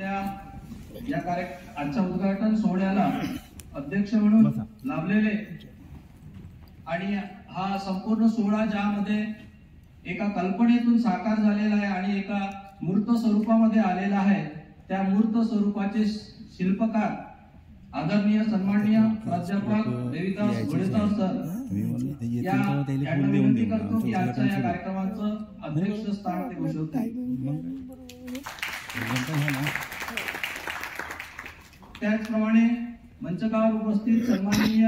या आजच्या उद्घाटन सोहळ्याला अध्यक्ष म्हणून लाभलेले आणि हा संपूर्ण सोहळा ज्यामध्ये एका कल्पनेतून साकार झालेला आहे आणि एका मूर्त स्वरूपामध्ये आलेला आहे, त्या मूर्त स्वरूपाचे शिल्पकार आदरणीय सन्माननीय प्राध्यापक देविदास घोडेसर सर यांना विनंती करतो की आजच्या या कार्यक्रमाचं अध्यक्षस्थान ते भूषवतील। त्याचप्रमाणे मंचकावर उपस्थित सन्माननीय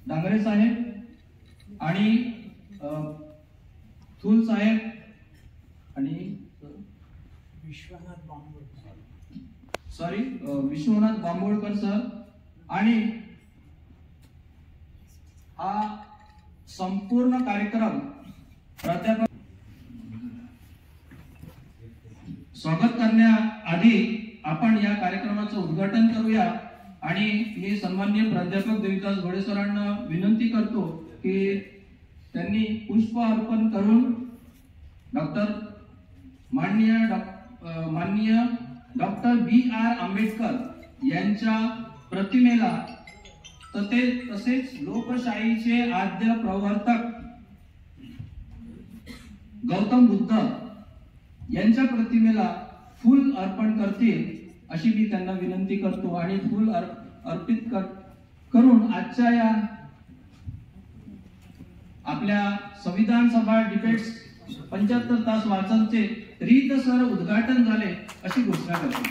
डांगरे साहेब आणि थूल साहेब आणि विश्वनाथ बांबोळकर सर आणि हा संपूर्ण कार्यक्रम प्राध्यापक स्वागत करण्याआधी आपण या कार्यक्रमाचं उद्घाटन करूया आणि मी सन्माननीय प्राध्यापक देविदास घोडे सरांना विनंती करतो की त्यांनी पुष्प अर्पण करून माननीय डॉक्टर B.R. आंबेडकर यांच्या प्रतिमेला तसेच लोकशाहीचे आद्य प्रवर्तक गौतम बुद्ध यांच्या प्रतिमेला फूल अर्पण करतील अशी मी त्यांना विनंती करतो आणि फूल अर्पित करून आजच्या या आपल्या संविधान सभा डिबेट्स 75 तास वाचनचे रीतसर उद्घाटन झाले अशी घोषणा करतो।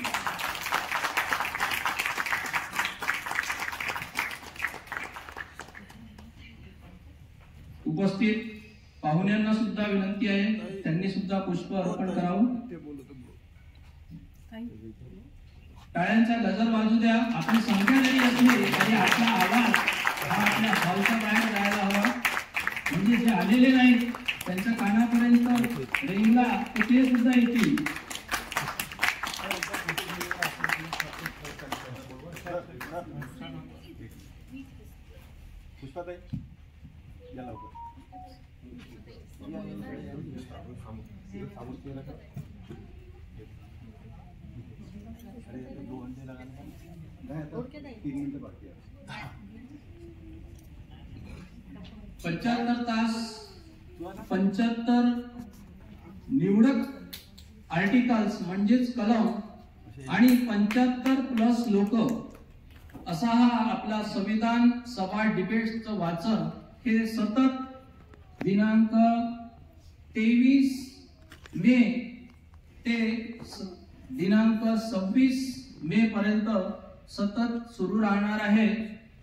उपस्थित पाहुण्यांना सुद्धा विनंती आहे, त्यांनी सुद्धा पुष्प अर्पण करावं। टाळ्यांचा गजर वाजू द्या। आपली संख्या जरी असली तरी आपला आवाज हा आपल्या हॉलच्या बाहेर जायला हवा, म्हणजे जे आलेले नाहीत त्यांच्या कानापर्यंत रेंगला ते सुद्धा येतील। तास 75 निवडक आर्टिकल्स म्हणजेच कलम आणि 75+ लोक असा हा आपला संविधान सभा डिबेट्सचं वाचन हे सतत दिनांक 23 मे ते दिनांक 26 मे पर्यंत सतत सुरू राहणार आहे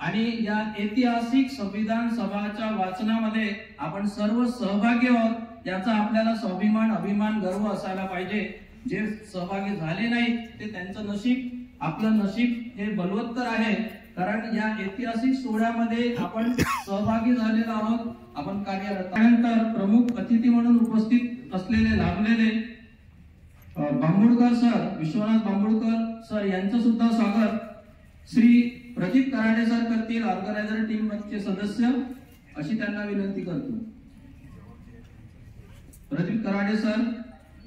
आणि या ऐतिहासिक संविधान सभाच्या वाचनामध्ये आपण सर्व सहभागी आहोत याचा आपल्याला स्वाभिमान, अभिमान, गर्व असायला पाहिजे। जे सहभागी झाले नाही ते त्यांचं नशीब, आपलं नशीब हे बलवत्तर आहे, कारण या ऐतिहासिक सोहळ्यामध्ये आपण सहभागी झालेलो आहोत, आपण कार्यरत। त्यानंतर प्रमुख अतिथी म्हणून उपस्थित असलेले लाभलेले बांबोळकर सर, विश्वनाथ बांबोळकर सर यांचं सुद्धा स्वागत श्री प्रदीप कराडे सर करतील, ऑर्गनायझर टीम चे सदस्य, अशी त्यांना विनंती करतो। प्रदीप कराडे सर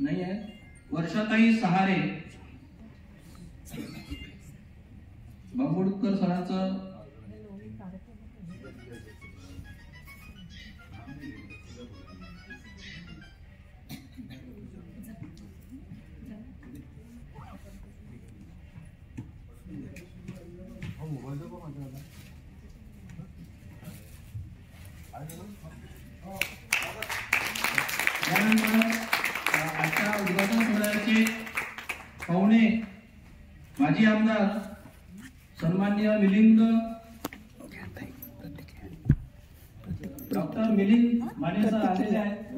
नाही आहे, वर्षाताई सहारे, बांबोळकर सरांचं आजच्या उद्घाटन सोहळ्याचे पाहुणे माजी आमदार सन्माननीय मिलिंद डॉक्टर मिलिंद माने सर आलेले आहेत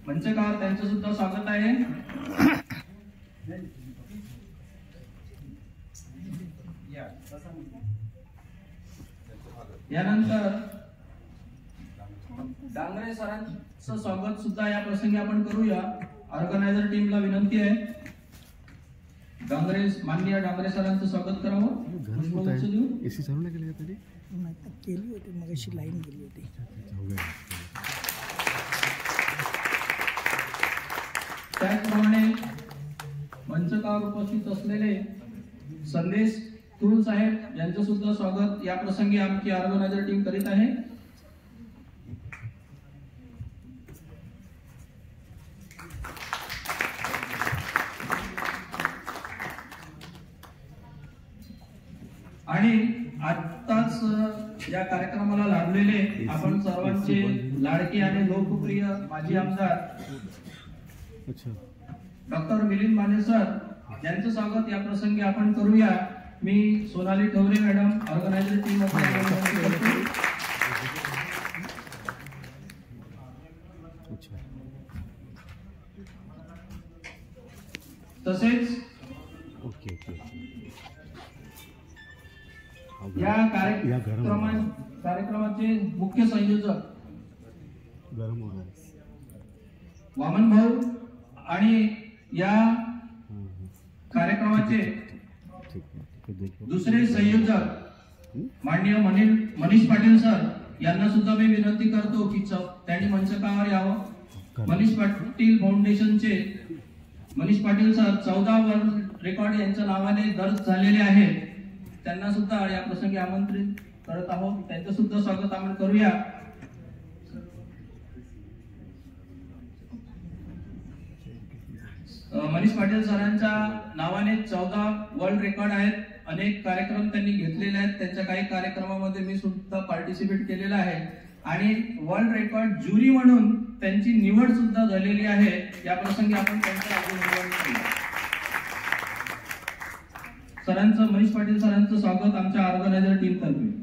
मंचकावर, त्यांचं सुद्धा स्वागत आहे। यानंतर डांगरे सरांचं स्वागत सुद्धा या प्रसंगी आपण करूया। ऑर्गनायझर टीमला विनंती आहे माननीय डांगरे सरांचं स्वागत करावं। एसी चालू नाही केली तरी केली होती, मगाशी लाईन गेली होती। त्याचप्रमाणे मंच मंचकावर उपस्थित असलेले संदेश तुल साहेब यांचं सुद्धा स्वागत या प्रसंगी आमची ऑर्गनायझर टीम करीत आहे। आणि आताच या कार्यक्रमाला लाभलेले आपण सर्वांचे लाडके आणि लोकप्रिय माजी आमदार डॉक्टर मिलिंद माने सर यांचं स्वागत या प्रसंगी आपण करूया। मी Sonali Thaware madam organiser team तसेच या कार्यक्रमाचे मुख्य संयोजक वामन भाऊ आणि या कार्यक्रमाचे दुसरे संयोजक माननीय मनीष पाटील सर यांना सुद्धा मी विनंती करतो की त्यांनी मंचकावर यावं। मनीष पाटील फाउंडेशनचे Manish Patil sir 14 world record यांच्या नावाने दर्ज झालेले आहेत, त्यांना सुद्धा या प्रसंगी आमंत्रित करत आहोत। त्यांचं सुद्धा स्वागत आपण करूया। मनीष पाटील सरांच्या नावाने 14 वर्ल्ड रेकॉर्ड आहेत, अनेक कार्यक्रम त्यांनी घेतलेले आहेत, त्यांच्या काही कार्यक्रमामध्ये मी सुद्धा पार्टिसिपेट केलेला आहे आणि वर्ल्ड रेकॉर्ड ज्युरी म्हणून त्यांची निवड सुद्धा झालेली आहे। या प्रसंगी आपण त्यांचं अभिनंदन करूया। सरांचं मनीष पाटील सरांचं स्वागत आमच्या ऑर्गनायझर टीम तर्फे।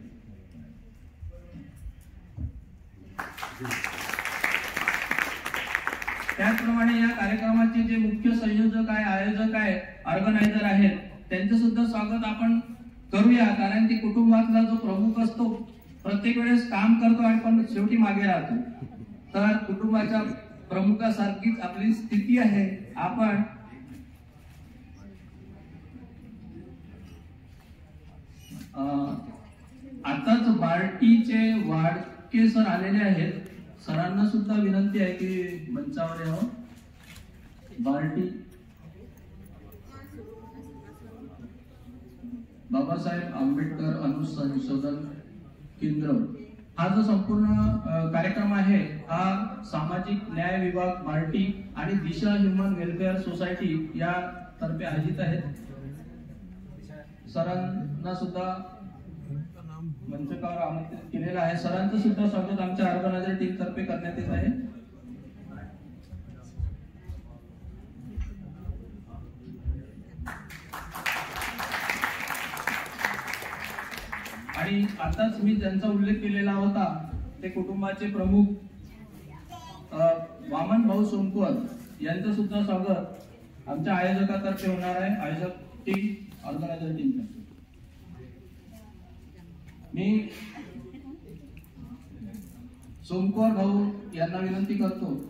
त्याचप्रमाणे या कार्यक्रमाचे जे मुख्य संयोजक आहे, आयोजक आहे, ऑर्गनायझर आहेत, त्यांचं सुद्धा स्वागत आपण करूया। कारण की कुटुंबातला जो प्रमुख असतो प्रत्येक वेळेस काम करतो आणि पण शेवटी मागे राहतो, तर कुटुंबाच्या प्रमुखासारखीच आपली स्थिती आहे। आपण आताच बार्टीचे वाडके सर आलेले आहेत, सरांना सुद्धा विनंती आहे की मंचावर यावं। बार्टी बाबासाहेब आंबेडकर अनुसंशोधन केंद्र हा जो संपूर्ण कार्यक्रम आहे हा सामाजिक न्याय विभाग बार्टी आणि दिशा ह्युमन वेलफेअर सोसायटी या तर्फे आयोजित आहेत। सरांना सुद्धा मंचकावर आमंत्रित केलेलं आहे। सरांचं सुद्धा स्वागत आमच्या ऑर्गनायझर टीम तर्फे करण्यात येत आहे। आणि आताच मी ज्यांचा उल्लेख केलेला होता ते कुटुंबाचे प्रमुख वामन भाऊ सोमकर यांचं सुद्धा स्वागत आमच्या आयोजकातर्फे होणार आहे। आयोजक टीम ऑर्गनायझर टीम तर्फे मी सोमकर भाऊ यांना विनंती करतो।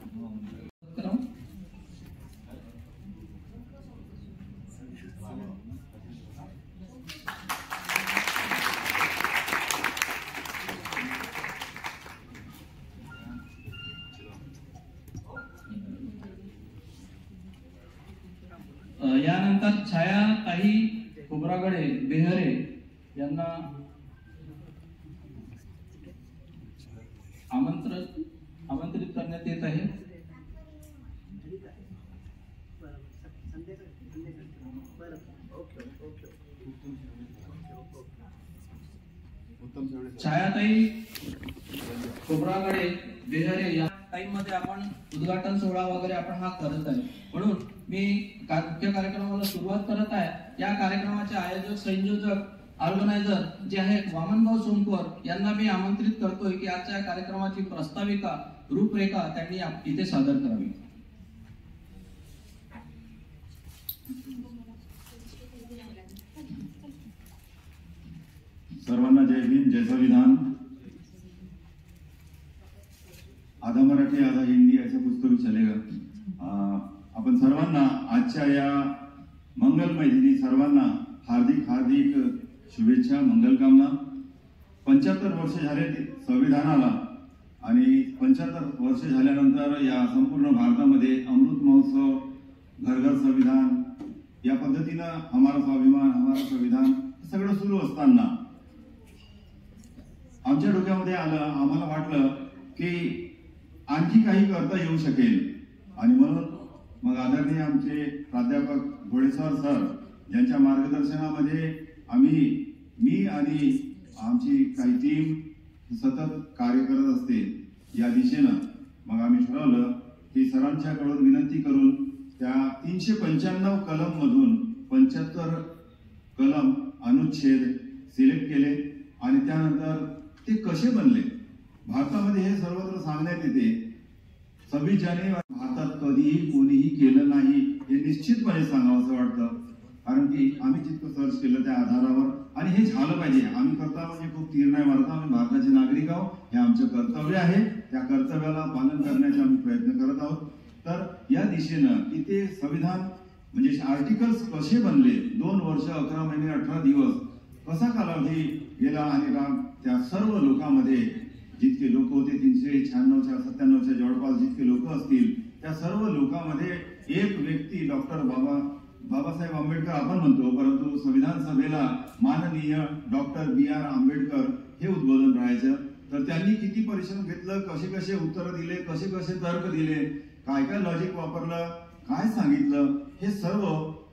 यानंतर छाया ताई खोब्रागडे बेहरे यांना आमंत्रित करण्यात येत आहे। छायाताई खोब्रागडे बेहरे या टाइममध्ये आपण उद्घाटन सोहळा वगैरे आपण हा करत आहे, म्हणून मी मुख्य कार्यक्रमाला सुरुवात करत आहे। या कार्यक्रमाचे आयोजक संयोजक ऑर्गनायझर जे आहेत वामनभाऊ सोमकर यांना मी आमंत्रित करतोय की आजच्या कार्यक्रमाची प्रस्ताविका रूपरेखा त्यांनी इथे सादर करावी। सर्वांना जय हिंद, जय संविधान। आधा मराठी आधा हिंदी ऐसा कुछ तो भी चलेगा। आपण सर्वांना आजच्या या मंगलमय दिनी सर्वांना हार्दिक हार्दिक शुभेच्छा, मंगलकामना। 75 वर्ष झाले संविधानाला आणि 75 वर्ष झाल्यानंतर या संपूर्ण भारतामध्ये अमृत महोत्सव, घर घर संविधान या पद्धतीनं हमारा स्वाभिमान हमारा संविधान सगळं सुरू असताना आमच्या डोक्यामध्ये आलं, आम्हाला वाटलं की आणखी काही करता येऊ शकेल आणि म्हणून मग आदरणीय आमचे प्राध्यापक घोडेसर सर यांच्या मार्गदर्शनामध्ये मी आणि आमची काही टीम सतत कार्य करत असते या दिशेनं. मग आम्ही ठरवलं की सरांच्याकडून विनंती करून त्या 395 कलम मधून 75 कलम अनुच्छेद सिलेक्ट केले आणि त्यानंतर ते कसे बनले. भारतामध्ये हे सर्वत्र सांगण्यात येते 26 जानेवारी भारतात कधीही कोणीही केलं नाही हे निश्चितपणे सांगावं असं वाटतं. कारण की आम्ही जितकं सर्च केलं त्या आधारावर आणि हे झालं पाहिजे. आम्ही करता म्हणजे खूप तीर नाही मारता, आम्ही भारताचे नागरिक आहोत, हे आमचं कर्तव्य आहे. त्या कर्तव्याला पालन करण्याचे आम्ही प्रयत्न करत आहोत. तर या दिशेनं की ते संविधान म्हणजे आर्टिकल्स कसे बनले, 2 वर्ष 11 महिने 18 दिवस कसा कालावधी गेला आणि त्या सर्व लोकांमध्ये जितके लोक होते 396 97च्या जवळपास जितके लोक असतील त्या सर्व लोकांमध्ये एक व्यक्ती डॉक्टर बाबासाहेब आंबेडकर आपण म्हणतो, परंतु संविधान सभेला माननीय डॉक्टर BR आंबेडकर हे उद्बोधन राहायचं. तर त्यांनी किती परिश्रम घेतलं, कसे कसे उत्तर दिले, कसे कसे तर्क दिले, काय काय लॉजिक वापरलं, काय सांगितलं, हे सर्व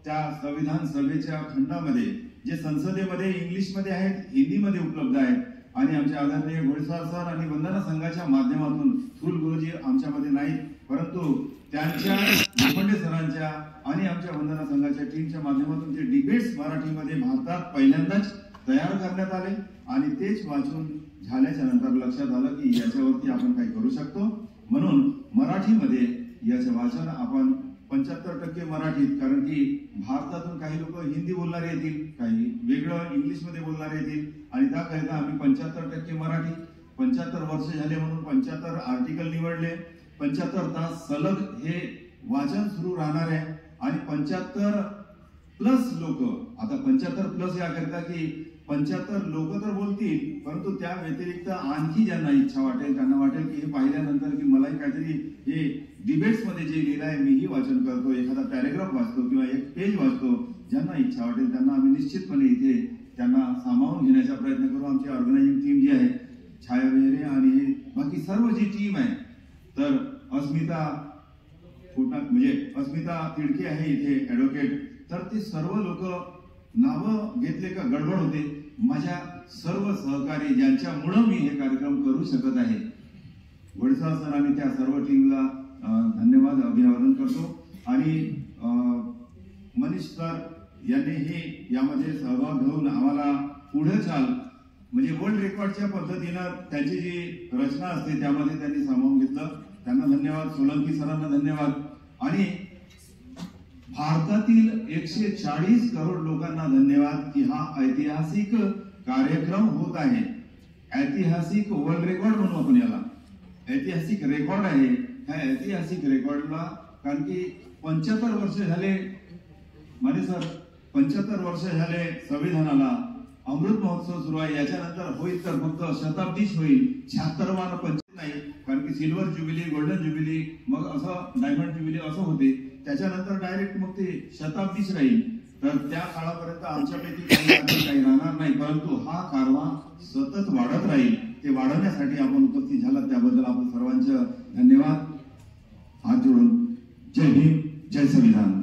त्या संविधान सभेच्या खंडामध्ये जे संसदेमध्ये इंग्लिशमध्ये आहेत, हिंदीमध्ये उपलब्ध आहेत. आणि आमचे आदरणीय घोडेसर सर आणि वंदना संघाच्या माध्यमातून थूल गुरुजी आमच्यामध्ये नाहीत, परंतु त्यांच्या लोखंडे सरांच्या आणि आमच्या वंदना संघाच्या टीमच्या माध्यमातून ते डिबेट्स मराठीमध्ये भारतात पहिल्यांदाच तयार करण्यात आले आणि तेच वाचून झाल्याच्या नंतर लक्षात आलं की याच्यावरती आपण काही करू शकतो. म्हणून मराठीमध्ये याचे वाचन आपण 75% मराठीत, कारण की भारतातून काही लोक हिंदी बोलणारे येतील, काही वेगळं इंग्लिशमध्ये बोलणारे येतील आणि त्याकरिता आम्ही 75% मराठी. 75 वर्ष झाले म्हणून 75 आर्टिकल निवडले. 75 तास सलग हे वाचन सुरू राहणार आहे आणि 75+ लोक, आता 75+ याकरिता की 75 लोक तर बोलतील, परंतु त्या व्यतिरिक्त आणखी ज्यांना इच्छा वाटेल त्यांना वाटेल की हे पाहिल्यानंतर की मलाही काहीतरी हे डिबेट्स मध्ये जे लिहिलं आहे मीही वाचन करतो, एखादा पॅरेग्राफ वाचतो किंवा एक पेज वाचतो, ज्यांना इच्छा वाटेल त्यांना आम्ही निश्चितपणे इथे त्यांना सामावून घेण्याचा प्रयत्न करू. आमची ऑर्गनायझिंग टीम जी आहे, छाया बेहरे आणि बाकी सर्व जी टीम आहे, तर अस्मिता तिडके आहे इथे ऍडव्होकेट, तर ते सर्व लोक नावं घेतले का गडबड होते. माझ्या सर्व सहकारी ज्यांच्यामुळे मी हे कार्यक्रम करू शकत आहे, घोडेसर सर आणि त्या सर्व टीमला धन्यवाद अभिवादन करतो. आणि मनीष सर यांनीही यामध्ये सहभाग घेऊन आम्हाला पुढे चाल म्हणजे वर्ल्ड रेकॉर्डच्या पद्धतीनं त्यांची जी रचना असते त्यामध्ये त्यांनी सामावून घेतलं. त्यांना धन्यवाद. सोलंकी सरांना धन्यवाद. आणि भारतातील 140 करोड लोकांना धन्यवाद की हा ऐतिहासिक कार्यक्रम होत आहे. ऐतिहासिक वर्ल्ड रेकॉर्ड म्हणू आपण याला, ऐतिहासिक रेकॉर्ड आहे. ह्या ऐतिहासिक रेकॉर्डला कारण की 75 वर्ष झाले माने सर, 75 वर्ष झाले संविधानाला. अमृत महोत्सव सुरू आहे, याच्यानंतर होईल तर फक्त शताब्दीच होईल, 76वां 25 नाही, कारण की सिल्वर ज्युबिली, गोल्डन ज्युबिली, मग असं डायमंड ज्युबिली असं होते. त्याच्यानंतर डायरेक्ट मग ते शताब्दीच राहील. तर त्या काळापर्यंत आमच्यापैकी काही राहणार नाही, परंतु हा कारवा सतत वाढत राहील. ते वाढवण्यासाठी आपण उपस्थित झाला त्याबद्दल आपण सर्वांचं धन्यवाद. हात जोडून जय भीम, जय संविधान.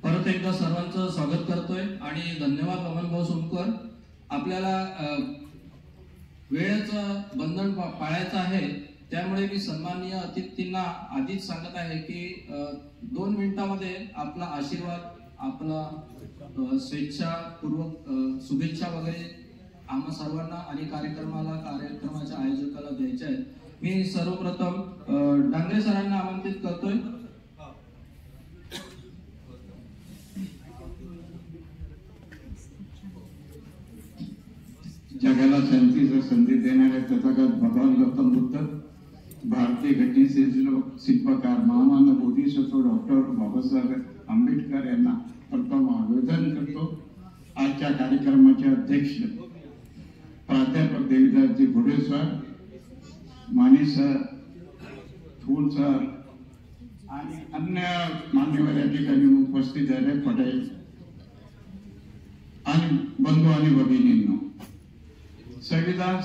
परत एकदा सर्वांचं स्वागत करतोय आणि धन्यवाद अमनभाऊ सोमकर. आपल्याला वेळेचं बंधन पाळायचं आहे, त्यामुळे मी सन्माननीय अतिथींना आधीच सांगत आहे की 2 मिनिटांमध्ये आपला आशीर्वाद, आपला स्वेच्छापूर्वक शुभेच्छा वगैरे आम्हा सर्वांना आणि कार्यक्रमाच्या आयोजकाला द्यायच्या आहेत. मी सर्वप्रथम डांगरे सरांना आमंत्रित करतोय. जगाला शांतीची संधी देणारे तथागत भगवान गौतम बुद्ध, भारतीय घटनेचे शिल्पकार महामानव बोधिसत्व डॉक्टर बाबासाहेब आंबेडकर यांना प्रथम आवेदन करतो आजच्या कार्यक्रमाचे अध्यक्ष प्राध्यापक देवीदासजी घोडे सर, माने सर, थोल सर आणि अन्य मान्यवर या ठिकाणी उपस्थित झाले, पटेल आणि बंधू आणि भगिनींनो, संविधान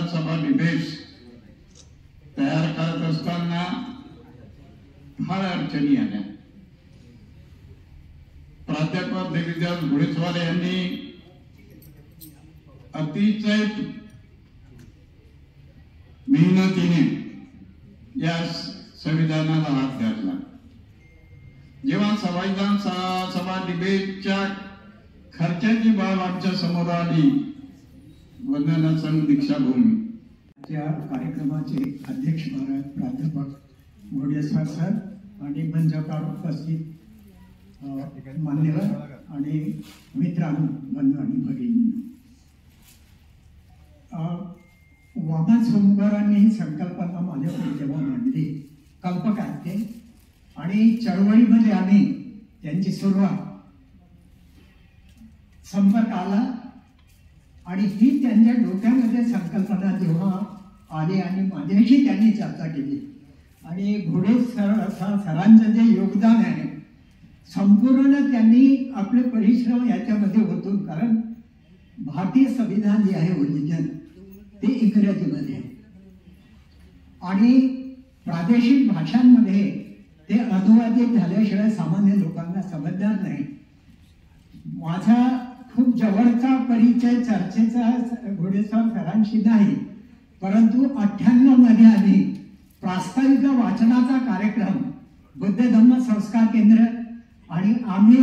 सभा डिबेट्स तयार करत असताना फार अडचणी आल्या. प्राध्यापक देवीदास घोडेस्वार यांनी अतिशय मेहनतीने या संविधानाला हात घातला. जेव्हा संविधान सभा डिबेटच्या खर्चाची बाब आमच्या समोर आली, वंदना संघ दीक्षाभूमी या कार्यक्रमाचे अध्यक्ष प्राध्यापक घोडेस्वार सर आणि मंचावर उपस्थित मान्यवर आणि मित्रांनो, बंधू आणि भगिनी, वामन सोमवारांनी ही संकल्पना माझ्याकडे जेव्हा मांडली, कल्पकाते आणि चळवळीमध्ये आम्ही त्यांची सुरुवात संपर्क आला आणि ही त्यांच्या डोक्यामध्ये संकल्पना जेव्हा आली आणि माझ्याशी त्यांनी चर्चा केली आणि घोडे सरांचं जे योगदान आहे संपूर्ण त्यांनी आपले परिश्रम याच्यामध्ये होतून, कारण भारतीय संविधान जे आहे ओरिजिनल ते इंग्रजीमध्ये आणि प्रादेशिक भाषांमध्ये ते अनुवादित झाल्याशिवाय सामान्य लोकांना समजणार नाही. माझा खूप जवळचा परिचय चर्चेचा घोडेस्वार सरांशी नाही, परंतु 98 मध्ये आम्ही प्रास्ताविक वाचनाचा कार्यक्रम बुद्ध धम्म संस्कार केंद्र आणि आम्ही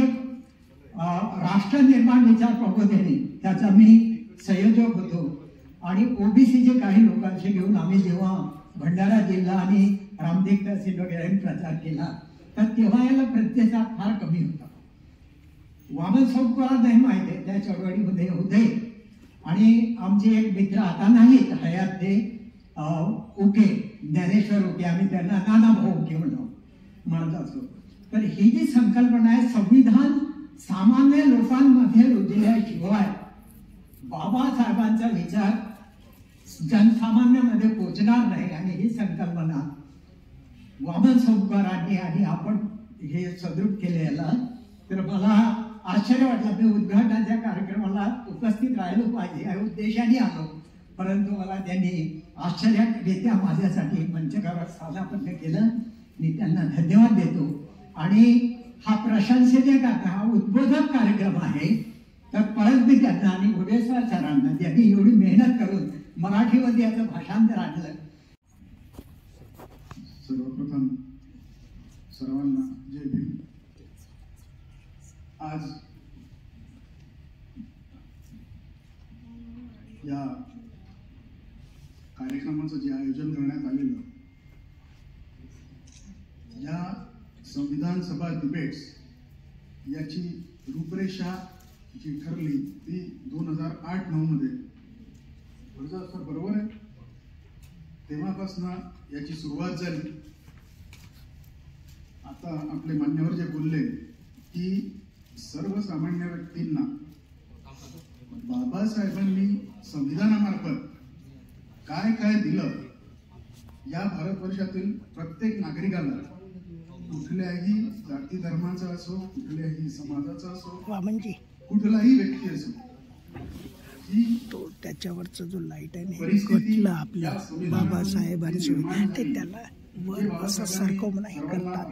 राष्ट्र निर्माण विचार प्रबोधिनी त्याचा मी संयोजक होतो आणि ओबीसीचे काही लोकांशी घेऊन आम्ही जेव्हा भंडारा जिल्हा आणि रामटेक तहसील वगैरे प्रचार केला तर तेव्हा याला प्रतिसाद फार कमी होता. वामन सोमवार नाही माहिती आहे, त्या चळवळीमध्ये होते आणि आमचे एक मित्र आता नाहीत हयात, ते उके ज्ञानेश्वर उके, आम्ही त्यांना नाना भाऊ उके म्हणत असतो. तर ही जी संकल्पना आहे, संविधान सामान्य लोकांमध्ये रुजल्याशिवाय बाबासाहेबांचा विचार जनसामान्यामध्ये पोचणार नाही आणि ही संकल्पना वामन सोमवारांनी आणि आपण हे सदरूप केले याला. तर मला आश्चर्य वाटलं, मी उद्घाटनाच्या कार्यक्रमाला उपस्थित राहिलो पाहिजे या उद्देशाने आलो, परंतु मला त्यांनी आश्चर्यरित्या माझ्यासाठी मंचकावर साधापन्न केलं. मी त्यांना धन्यवाद देतो आणि हा प्रशंसेचे हा उद्बोधक कार्यक्रम आहे. तर परत मी त्यांना आणि घोडेस्वार सरांना त्यांनी एवढी मेहनत करून मराठीमध्ये याचं भाषांतर आणलं. सर्वप्रथम सर्वांना जय भीम. आज या कार्यक्रमाचं जे आयोजन करण्यात आलेलं, या संविधान सभा डिबेट्स याची रूपरेषा जी ठरली ती 2008-9 मध्ये बरोबर आहे, तेव्हापासून याची सुरुवात झाली. आता आपले मान्यवर जे बोलले की सर्वसामान्य व्यक्तींना बाबासाहेबांनी संविधानामार्फत काय काय दिलं, या भारतवर्षातील प्रत्येक नागरिकाला, कुठल्याही जाती धर्माचा असो, कुठल्याही समाजाचा असो, कुठलाही व्यक्ती असो, ही तो त्याच्यावरचा जो लाईट आहे कटला आपल्या बाबासाहेबांची, ते त्याला वर असं सरकवून नाही करतात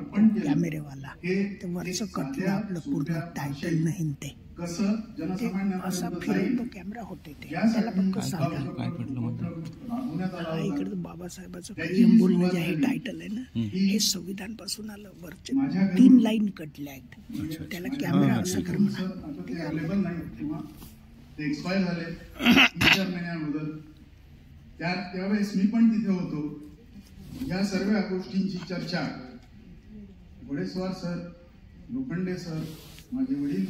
कॅमेरेवाला, ते वरचं कटलं आपलं पूर्ण टायटल नाही, ते असा फिरतो कॅमेरा होते, ते त्याला पण सांगा इकडे बाबासाहेबाचं कायम बोलणं जे आहे टायटल आहे ना, हे संविधान पासून आलं. वरचे 3 लाईन कटल्या आहेत, त्याला कॅमेरा असं कर म्हणा. एक्सपायर झाले 3-4 महिन्याबद्दल, त्यावेळेस मी पण तिथे होतो. या सर्व गोष्टींची चर्चा घोडेस्वार सर, लोखंडे सर, माझे वडील,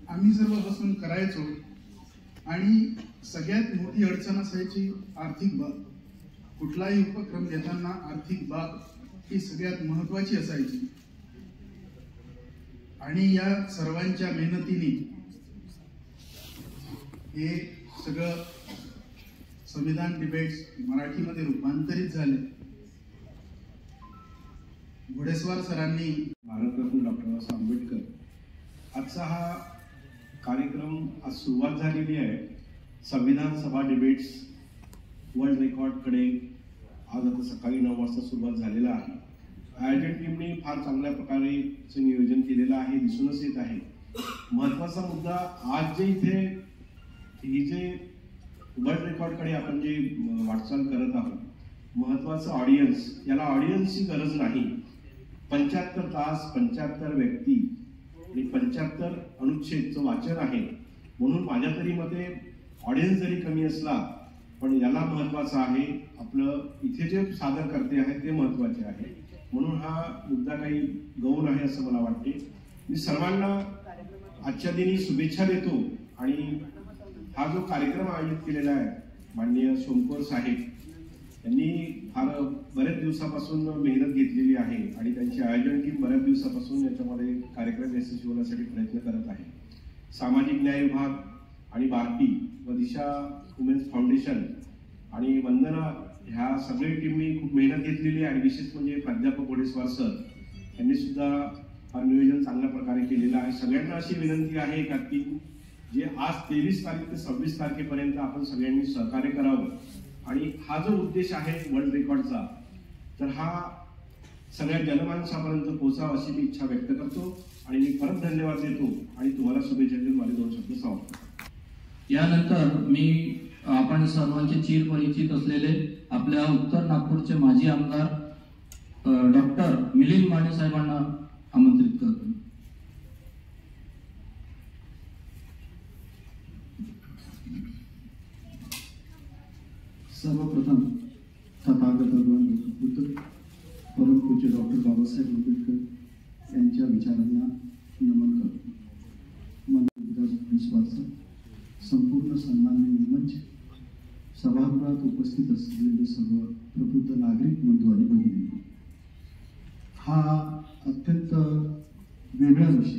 आम्ही सर्व बसून करायचो. आणि सगळ्यात मोठी अडचण असायची आर्थिक बाब. कुठलाही उपक्रम घेताना आर्थिक बाब ही सगळ्यात महत्वाची असायची. आणि या सर्वांच्या मेहनतीने हे सगळं संविधान डिबेट्स मराठीमध्ये रूपांतरित झाले. घोडेस्वार सरांनी भारतरत्न डॉक्टर बाबासाहेब आंबेडकर आजचा हा कार्यक्रम आज सुरुवात झालेली आहे. संविधान सभा डिबेट्स वर्ल्ड रेकॉर्डकडे आज आता सकाळी 9 वाजता सुरुवात झालेला आहे. आयोजन टीमने फार चांगल्या प्रकारे नियोजन केलेलं आहे, दिसूनच येत आहे. महत्वाचा मुद्दा आज जे इथे ही जे वर्ल्ड रेकॉर्डकडे आपण जे वाटचाल करत आहोत, महत्वाचं ऑडियन्स, याला ऑडियन्सची गरज नाही. 75 तास 75 व्यक्ती आणि 75 अनुच्छेदचं वाचन आहे. म्हणून माझ्या तरी मते ऑडियन्स जरी कमी असला पण याला महत्वाचं आहे. आपलं इथे जे सादर करते आहे ते महत्वाचे आहे. म्हणून हा मुद्दा काही गौण आहे असं मला वाटते. मी सर्वांना आजच्या दिनी शुभेच्छा देतो. आणि हा जो कार्यक्रम आयोजित केलेला आहे, माननीय सोमकोर साहेब यांनी फार बऱ्याच दिवसापासून मेहनत घेतलेली आहे आणि त्यांची आयोजन टीम बऱ्याच दिवसापासून याच्यामध्ये कार्यक्रम यशस्वी होण्यासाठी प्रयत्न करत आहे. सामाजिक न्याय विभाग आणि भारती व दिशा वुमेन्स फाउंडेशन आणि वंदना ह्या सगळ्या टीमनी खूप मेहनत घेतलेली आहे. आणि विशेष म्हणजे प्राध्यापक घोडेस्वार सर यांनी सुद्धा फार नियोजन चांगल्या प्रकारे केलेलं आहे. सगळ्यांना अशी विनंती आहे का की जे आज 23 तारीख ते 26 तारखेपर्यंत आपण सगळ्यांनी सहकार्य करावं. आणि हा जो उद्देश आहे वर्ल्ड रेकॉर्डचा, तर हा सगळ्या जनमानसापर्यंत पोहोचावा अशी मी इच्छा व्यक्त करतो. आणि मी परत धन्यवाद देतो आणि तुम्हाला शुभेच्छा देऊन माझे 2 शब्द समाप्त. यानंतर मी आपण सर्वांचे चिरपरिचित असलेले आपल्या उत्तर नागपूरचे माजी आमदार डॉक्टर मिलिंद माने साहेबांना आमंत्रित करतो. सर्वप्रथम तथागत भगवान बुद्ध परमपूज्य डॉक्टर बाबासाहेब आंबेडकर यांच्या विचारांना नमन करतो. विश्वाचं संपूर्ण सन्माननीय मंच, सभागृहात उपस्थित असलेले सर्व प्रबुद्ध नागरिक बंधू आणि भगिनी, हा अत्यंत वेगळा विषय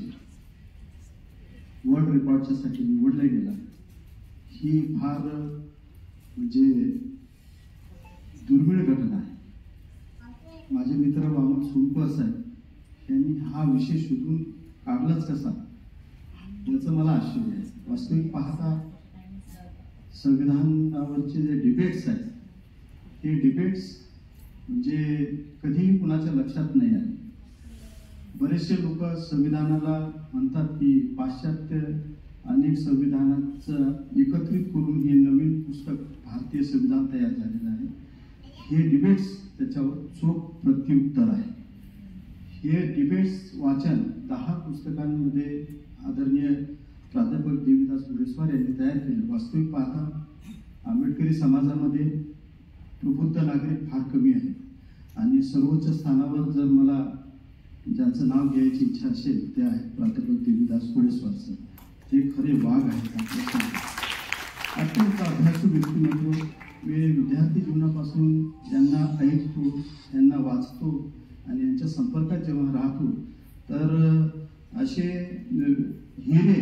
वर्ल्ड रेकॉर्डच्यासाठी निवडला गेला. ही फार म्हणजे दुर्मिळ घटना आहे. माझे मित्र वामन सोमकोर साहेब यांनी हा विषय शोधून काढलाच कसा याचं मला आश्चर्य आहे. वास्तविक पाहता संविधानावरचे जे डिबेट्स आहेत, हे डिबेट्स म्हणजे कधीही कुणाच्या लक्षात नाही आले. बरेचसे लोक संविधानाला म्हणतात की पाश्चात्य अनेक संविधानाचं एकत्रित करून हे नवीन पुस्तक भारतीय संविधान तयार झालेलं आहे. हे डिबेट्स त्याच्यावर चोख प्रत्युत्तर आहे. हे डिबेट्स वाचन 10 पुस्तकांमध्ये आदरणीय प्राध्यापक देवीदास घोडेस्वार यांनी तयार केलं. वास्तविक पाहता आंबेडकरी समाजामध्ये प्रबुद्ध नागरिक फार कमी आहेत आणि सर्वोच्च स्थानावर जर मला ज्यांचं नाव घ्यायची इच्छा असेल ते आहेत प्राध्यापक देवीदास घोडेस्वार सर. ते खरे वाघ आहेत. अत्यंत अभ्यासू व्यक्तिमत्व. मी विद्यार्थी जीवनापासून त्यांना ऐकतो, त्यांना वाचतो आणि यांच्या संपर्कात जेव्हा राहतो तर असे हिरे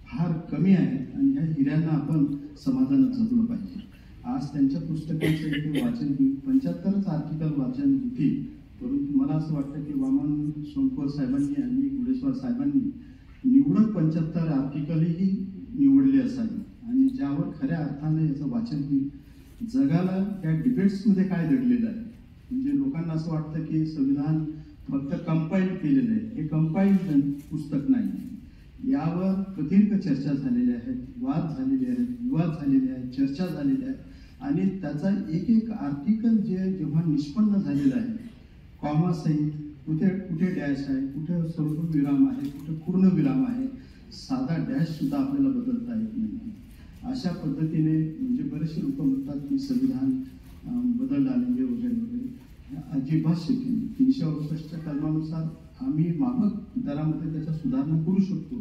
फार कमी आहेत आणि ह्या हिऱ्यांना आपण समाजानं जपलं पाहिजे. आज त्यांच्या पुस्तकांचं वाचन 75च आर्टिकल वाचन होती. परंतु मला असं वाटतं की वामन सोमकोर साहेबांनी आणि घोडेस्वार साहेबांनी निवडक 75 आर्टिकलही निवडले असावे आणि ज्यावर खऱ्या अर्थाने याचं वाचन होईल. जगाला त्या डिबेट्समध्ये काय दडलेलं आहे, म्हणजे लोकांना असं वाटतं की संविधान फक्त कंपाईल केलेलं आहे. हे कंपाईल पुस्तक नाही. यावर प्रदीर्घ चर्चा झालेल्या आहेत, वाद झालेले आहेत, विवाद झालेले आहेत, चर्चा झालेल्या आहेत आणि त्याचा एक एक आर्टिकल जेव्हा निष्पन्न झालेला आहे, कॉमा सहित, कुठे कुठे डॅश आहे, कुठे स्वल्प विराम आहे, कुठे पूर्ण विराम आहे, साधा डॅश सुद्धा आपल्याला बदलता येत नाही. अशा पद्धतीने म्हणजे बरेचसे लोक म्हणतात की संविधान बदल आलेले वगैरे वगैरे. अजिबात शक्य नाही. 368 कलमानुसार आम्ही माफक दरामध्ये त्याच्या सुधारणा करू शकतो,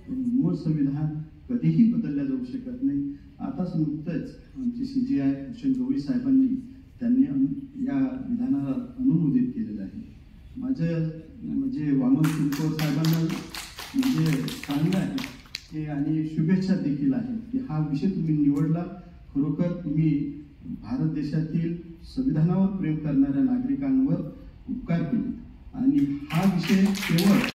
पण मूळ संविधान कधीही बदलल्या जाऊ शकत नाही. आताच नुकतंच आमचे CGI भूषण गवई साहेबांनी त्यांनी या विधानाला अनुमोदित केलेलं आहे. माझं म्हणजे वामन सोमकोर साहेबांना म्हणजे चांगलं आहे ते आणि शुभेच्छा देखील आहेत की हा विषय तुम्ही निवडला. खरोखर तुम्ही भारत देशातील संविधानावर प्रेम करणाऱ्या नागरिकांवर उपकार केले आणि हा विषय केवळ